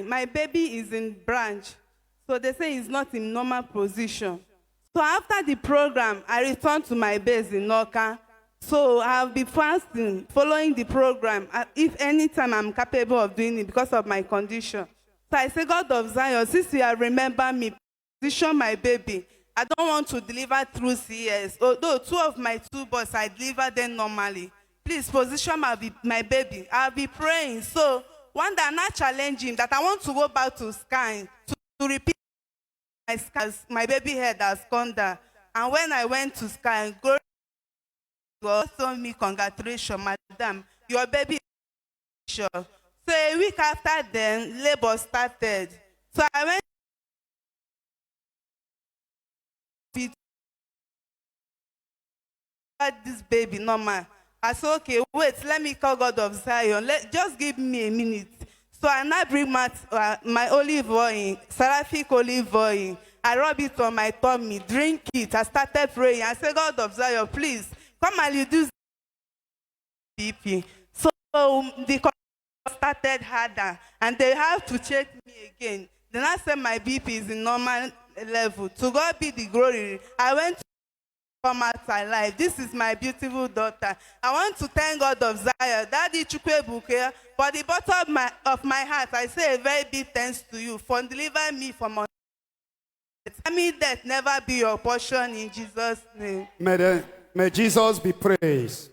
My baby is in branch, so they say he's not in normal position. So after the program, I returned to my base in Noka. So I'll be fasting, following the program, if anytime I'm capable of doing it because of my condition. So I say, God of Zion, since you have remembered me, position my baby. I don't want to deliver through CS. Although two of my two boys, I deliver them normally. Please position my baby. I'll be praying. So one day I'm not challenging that I want to go back to scan to repeat my scans. My baby head has gone down. And when I went to scan, God told me, congratulations, madam, your baby is sure. So a week after then, labor started. So I went to this baby normal. I said, okay, wait, let me call God of Zion. Just give me a minute. So I now bring my olive oil, seraphic olive oil. I rub it on my tummy, drink it. I started praying. I said, God of Zion, please, come and reduce BP. So the started harder, and they have to check me again. Then I said my BP is in normal level. To God be the glory. I went to come out alive. This is my beautiful daughter. I want to thank God of Zion, Daddy Ebuka, for the bottom of my heart. I say a very big thanks to you for delivering me from my death. May death never be your portion in Jesus' name. May Jesus be praised.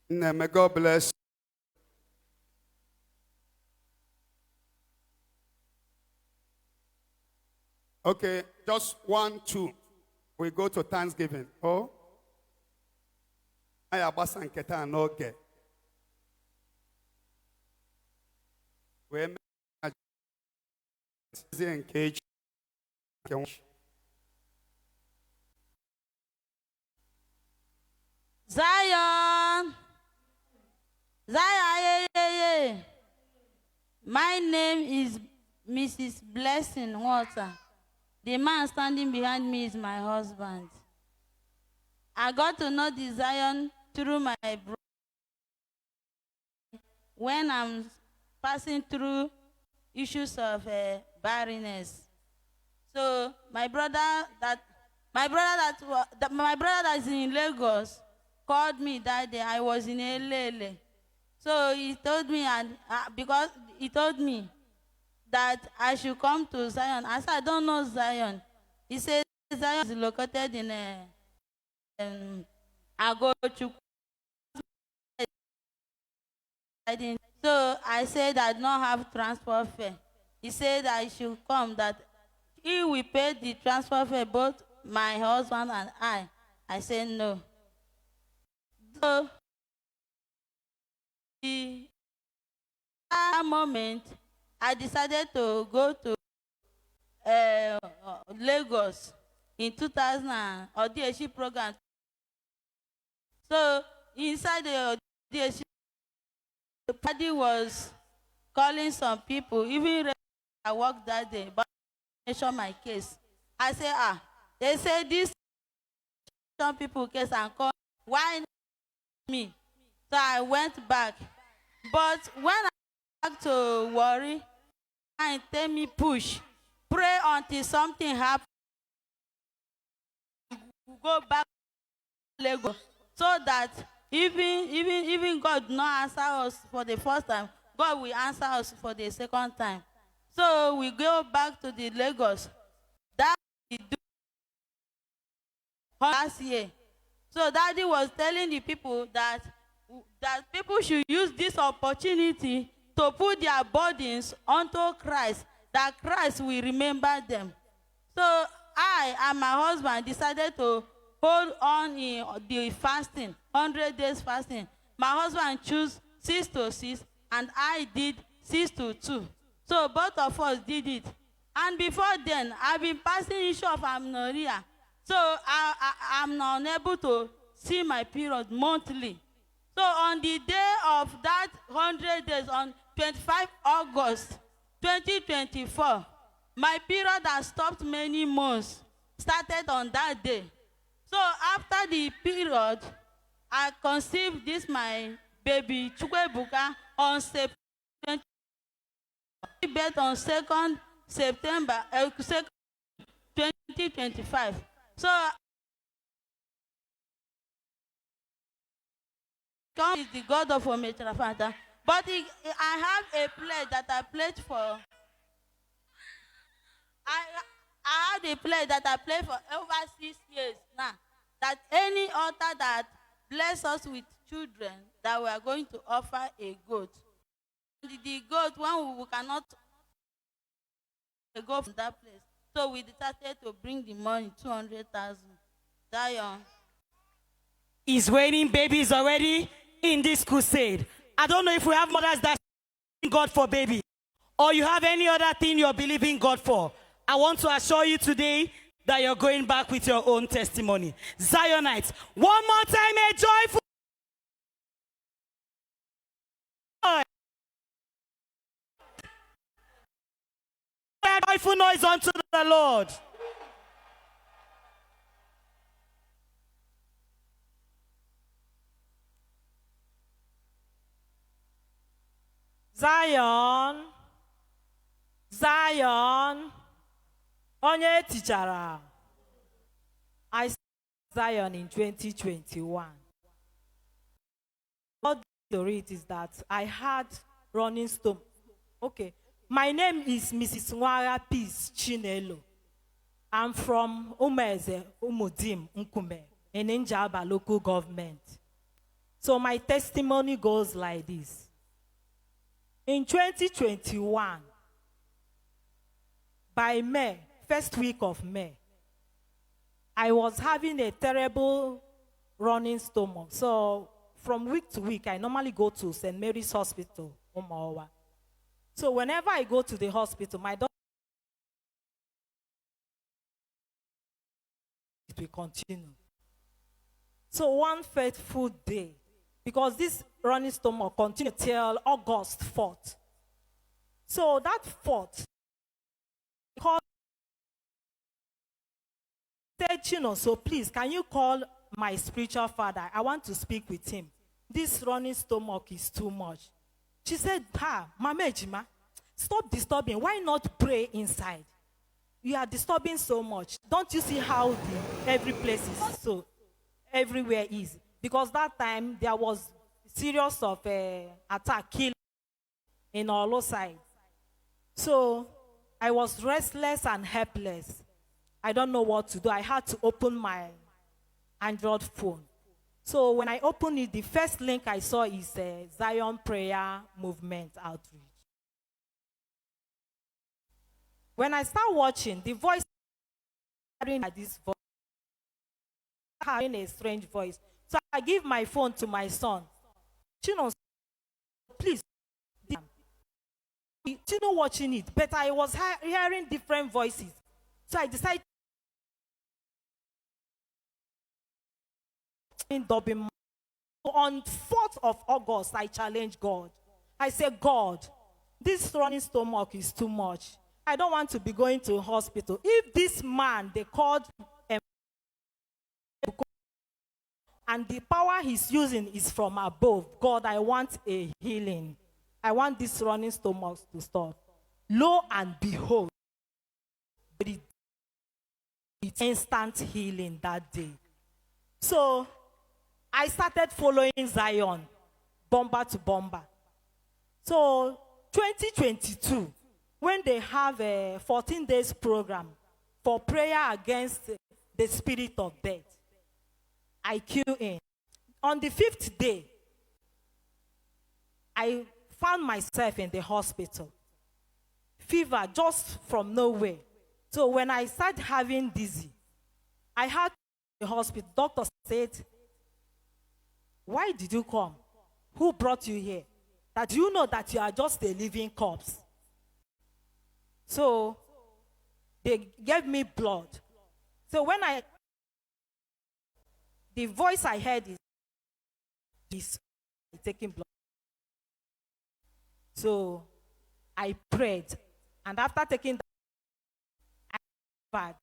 May God bless. Okay, just 1, 2. We go to Thanksgiving. Oh, I have a keta no get. We engage. Zion, Zion, yeah. My name is Mrs. Blessing Water. The man standing behind me is my husband. I got to know the Zion through my brother when I'm passing through issues of barrenness. So my brother that is in Lagos called me that day. I was in Elele. So he told me, because he told me that I should come to Zion. I said, I don't know Zion. He said, Zion is located in Agochukwu. So I said I don't have transport fare. He said I should come, that he will pay the transport fare, both my husband and I. I said no. So that moment, I decided to go to Lagos in 2000 DHC program. So inside the DHC, the party was calling some people, even I worked that day, but I mentioned my case. I said, they say this some people case and call, why not me? So I went back. But when I back to worry, and tell me push, pray until something happens. Go back to Lagos, so that even God not answer us for the first time, God will answer us for the second time. So we go back to the Lagos. That we do last year. So Daddy was telling the people that people should use this opportunity to put their burdens onto Christ, that Christ will remember them. So I and my husband decided to hold on in the fasting, 100 days fasting. My husband chose 6 to 6, and I did 6 to 2. So both of us did it. And before then, I've been passing issue of amenorrhea. So I'm not unable to see my period monthly. So on the day of that 100 days, on 25 August 2024, my period has stopped many months, started on that day. So after the period, I conceived this my baby Ebuka on September 20, birth on 2nd September 2025. So God is the God of Ometrafanta. But I have a pledge that I pledged for. I have a pledge that I pledged for over 6 years now. That any altar that bless us with children, that we are going to offer a goat. And the goat, when we cannot go from that place. So we decided to bring the money, 200,000. Zion. Is waiting babies already in this crusade. I don't know if we have mothers that God for baby, or you have any other thing you're believing God for. I want to assure you today that you're going back with your own testimony. Zionites, one more time, a joyful joyful noise unto the Lord. Zion, Zion, onye tichara. I saw Zion in 2021. What the read is that I had running stomach. Okay, my name is Mrs. Nwara Peace Chinelo. I'm from Umeze, Umudim, Nkume, in Njaba local government. So my testimony goes like this. In 2021, by May, first week of May, I was having a terrible running stomach. So from week to week, I normally go to St. Mary's Hospital, Umawa. So whenever I go to the hospital, my doctor will continue. So one fateful day, because this running stomach continued till August 4th. So that 4th, said, so please, can you call my spiritual father? I want to speak with him. This running stomach is too much. She said, Mama Ejima, stop disturbing. Why not pray inside? You are disturbing so much. Don't you see how every place is so, everywhere is? Because that time, there was serious of attack, killing in all sides. So I was restless and helpless. I don't know what to do. I had to open my Android phone. So when I opened it, the first link I saw is Zion Prayer Movement Outreach. When I start watching, the voice, hearing this voice, having a strange voice. So I give my phone to my son. Please, watching it, but I was hearing different voices. So I decided on 4th of August, I challenged God. I said, God, this running stomach is too much. I don't want to be going to a hospital. If this man, they called and the power he's using is from above, God, I want a healing. I want this running stomach to stop. Lo and behold, it's instant healing that day. So I started following Zion, bomber to bomber. So 2022, when they have a 14 days program for prayer against the spirit of death, I queue in. On the 5th day, I found myself in the hospital. Fever just from nowhere. So when I started having dizzy, I had the hospital. Doctor said, why did you come? Who brought you here? That you know that you are just a living corpse. So they gave me blood. So when the voice I heard is taking blood. So I prayed. And after taking that, I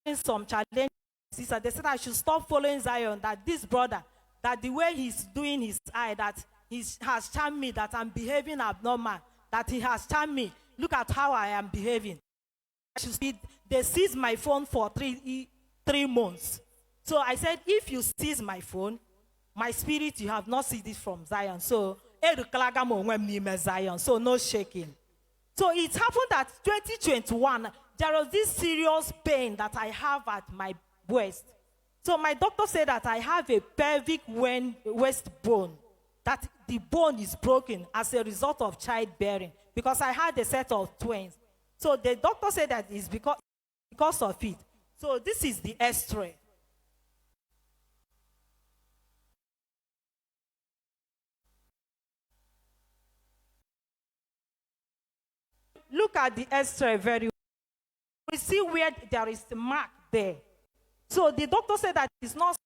had some challenge sister, they said I should stop following Zion, that this brother, that the way he's doing his eye, that he has charmed me, that I'm behaving abnormal, that he has charmed me. Look at how I am behaving. They seized my phone for 3 months. So I said, if you seize my phone, my spirit, you have not seized it from Zion. So, Zion, so no shaking. So it happened that 2021, there was this serious pain that I have at my waist. So my doctor said that I have a pelvic waist bone, that the bone is broken as a result of childbearing, because I had a set of twins. So the doctor said that it's because of it. So this is the X-ray. Look at the X-ray very well. We see where there is a mark there. So the doctor said that it's not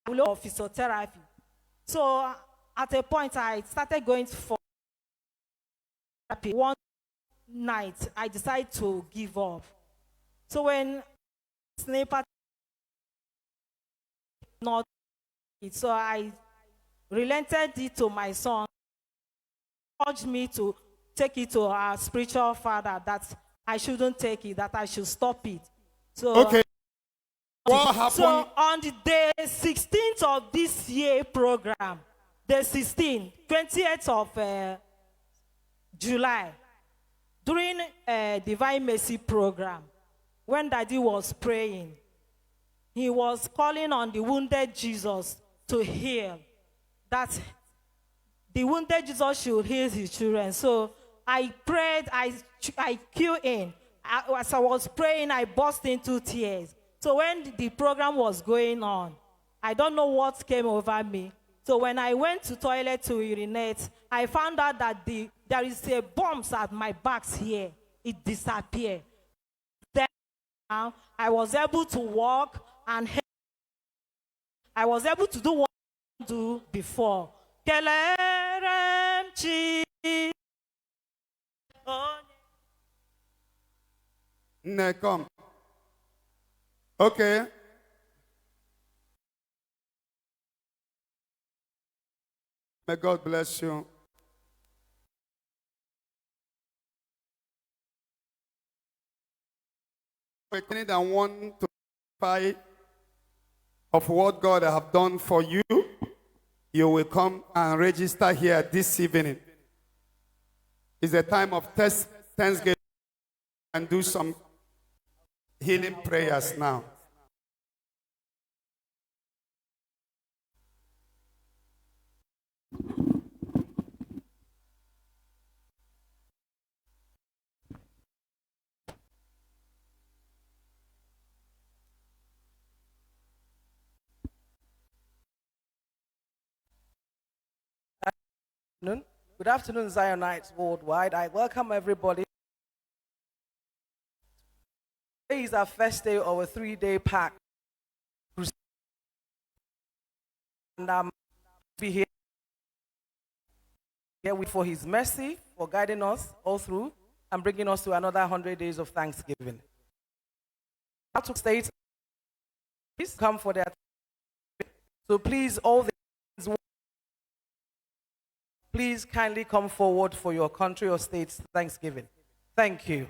physiotherapy. So at a point, I started going for therapy. One night, I decided to give up. So when sniper not it, so I relented it to my son. Urged me to take it to our spiritual father, that I shouldn't take it, that I should stop it. So okay. What happened? So on the day 16th of this year program, the 20th of July, during Divine Mercy program, when Daddy was praying, he was calling on the wounded Jesus to heal, that the wounded Jesus should heal his children. So I prayed, I queued in. As I was praying, I burst into tears. So when the program was going on, I don't know what came over me. So when I went to toilet to urinate, I found out that there is a bumps at my back here. It disappeared. Then now I was able to walk, and I was able to do what I couldn't do before. Come. Okay. May God bless you. We and want to testify of what God has done for you. You will come and register here this evening. It's a time of thanksgiving, and do some healing prayers now. Good afternoon, Zionites worldwide. I welcome everybody. Today is our first day of a 3-day pack. And I'm be here for His mercy, for guiding us all through and bringing us to another 100 days of Thanksgiving. How to state, please come for that. So please, all the please kindly come forward for your country or state's Thanksgiving. Thank you.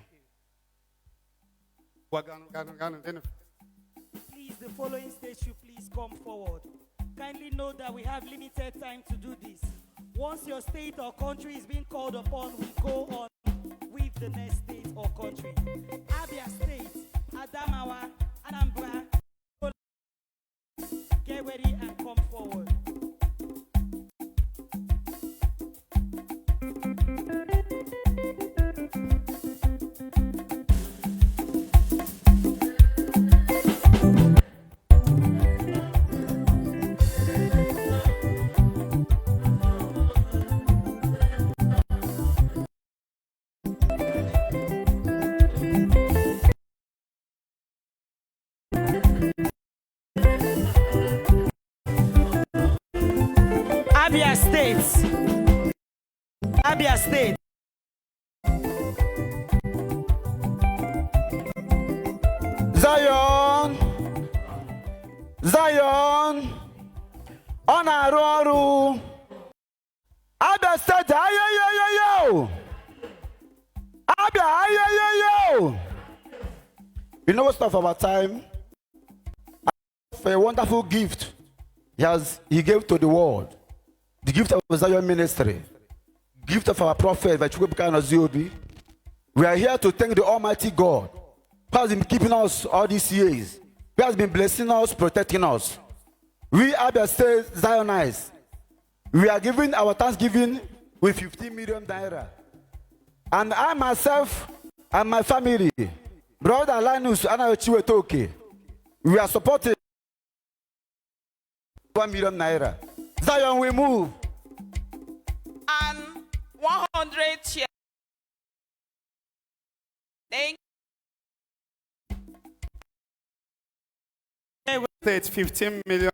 Please, the following state should please come forward. Kindly note that we have limited time to do this. Once your state or country is being called upon, we go on with the next state or country. Abia State, Adamawa, Anambra, get ready and come forward. Abia State. Abia State. Zion, Zion, on Aroru. Abia said, yo. Abia, yo. You know what's stuff about time? For a wonderful gift he gave to the world. The gift of Zion ministry. Gift of our prophet by Ebuka and Ziobi. We are here to thank the Almighty God who has been keeping us all these years. Who has been blessing us, protecting us. We are the Zionites. We are giving our thanksgiving with 15 million naira. And I myself and my family, Brother Linus and Chiwetoke, we are supporting 1 million naira. Zion, we move. And 100 shares. Thank State 15 million.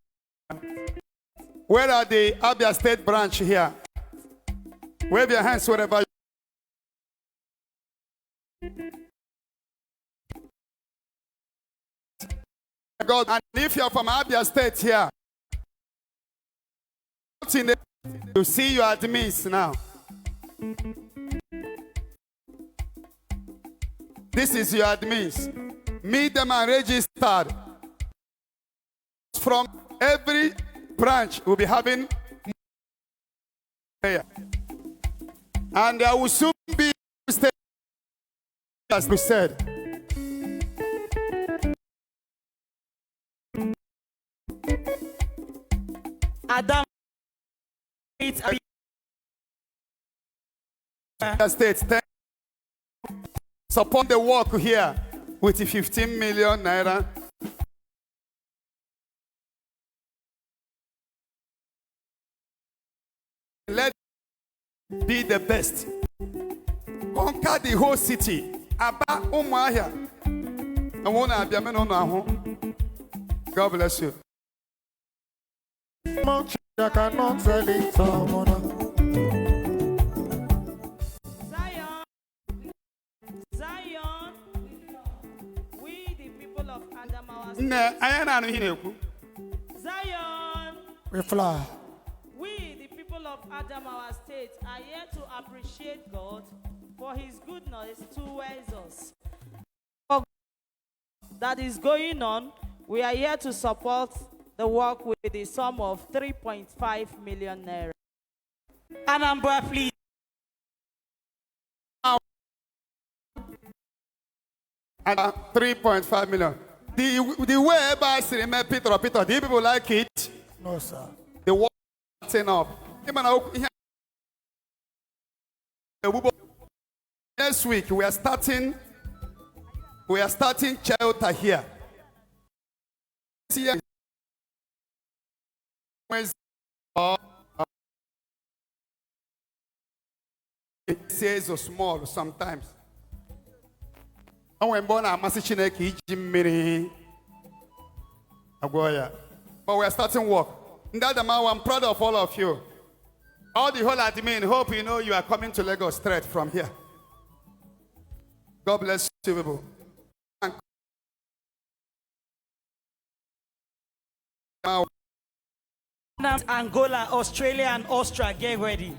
Where are the Abia State branch here? Wave your hands wherever you. God, and if you're from Abia State here, you see your admins now. This is your admins. Meet them and registered. From every branch, we'll be having prayer. And there will soon be, as we said. Adam, States, support the work here with the 15 million naira. Let be the best. Conquer the whole city. Aba Umuahia. I want to be a man on. God bless you. I cannot tell it Zion, we the people of Adamawa Zion, we fly. we the people of Adamawa State are here to appreciate God for his goodness towards us. For that is going on, we are here to support the work with the sum of 3.5 million naira. Anambra, please. And 3.5 million. The way everybody remember Peter, do you people like it? No, sir. The work setting up. Next week we are starting shelter here. It says small sometimes. And when born a Masichineki Jimmy Agoya. But we are starting work. That man, I'm proud of all of you. All the whole admin, hope you know you are coming to Lagos straight from here. God bless you, people. Angola, Australia, and Austria, get ready.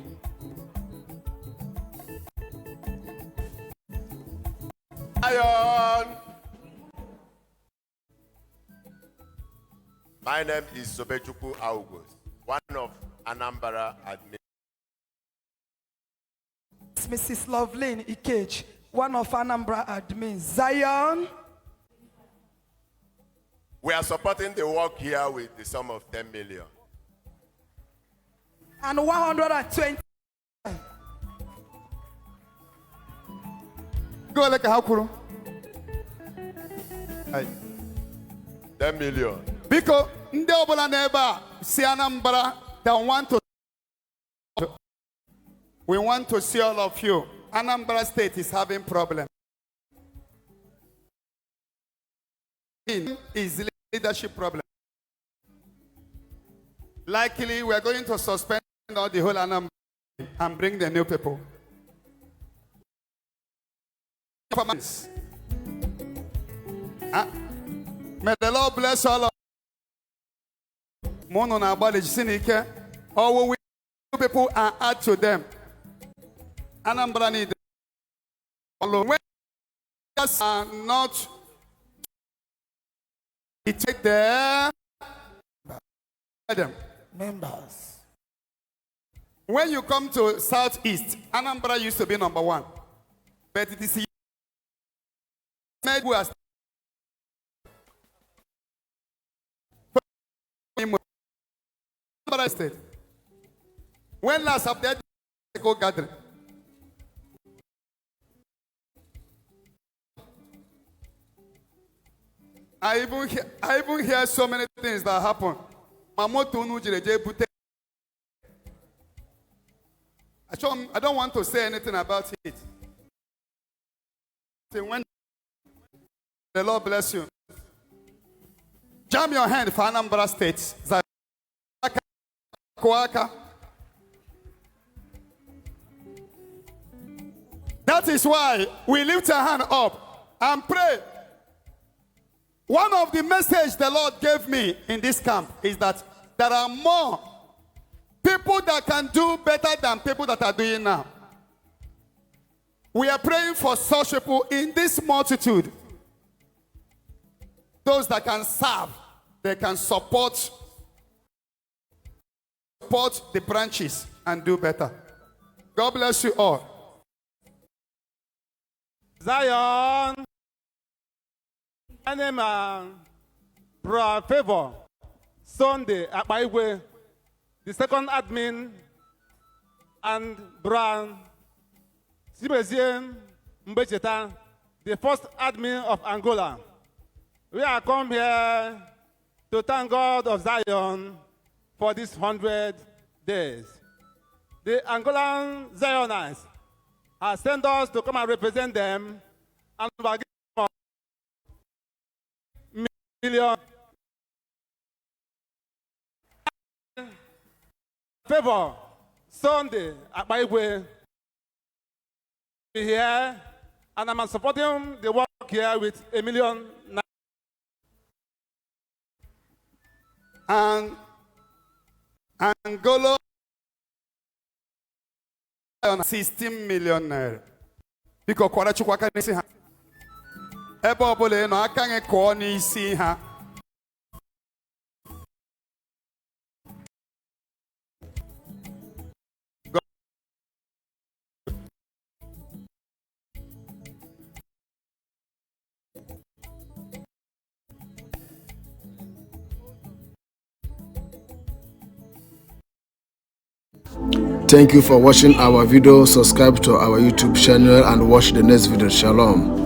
Zion. My name is Sobechuku August, one of Anambra admin. Mrs. Loveline Ikech, one of Anambra admins. Zion. We are supporting the work here with the sum of 10 million. And 120. Go like a hakuru. 10 million. Because Ndeobola neighbor, see Anambra, we want to see all of you. Anambra State is having problem. Is leadership problem. Likely, we are going to suspend all the whole Anambra and bring the new people. May the Lord bless all of Mono na bali sinike. Or we people and add to them. Anambra need when are not take their Members. When you come to Southeast, Anambra used to be number 1. But it is State. When last update go gathering? I even hear so many things that happen. I don't want to say anything about it. When the Lord bless you. Jam your hand for Anambra State. That is why we lift our hand up and pray. One of the messages the Lord gave me in this camp is that there are more people that can do better than people that are doing now. We are praying for such people in this multitude. Those that can serve, they can support the branches and do better. God bless you all. Zion, my name is Bra Favor Sunday at my way, the second admin, and Bra Sibezien Mbecheta, the first admin of Angola. We are come here to thank God of Zion for these 100 days. The Angolan Zionites has sent us to come and represent them, and we are giving million Favor Sunday at my way here, and I'm supporting the work here with $1 million. And Angola 16 million naira. Biko kwara chukwu aka n'isi ha. Ebe ọbụla ị nọ aka gị kụọ n'isi ha. Thank you for watching our video. Subscribe to our YouTube channel and watch the next video. Shalom.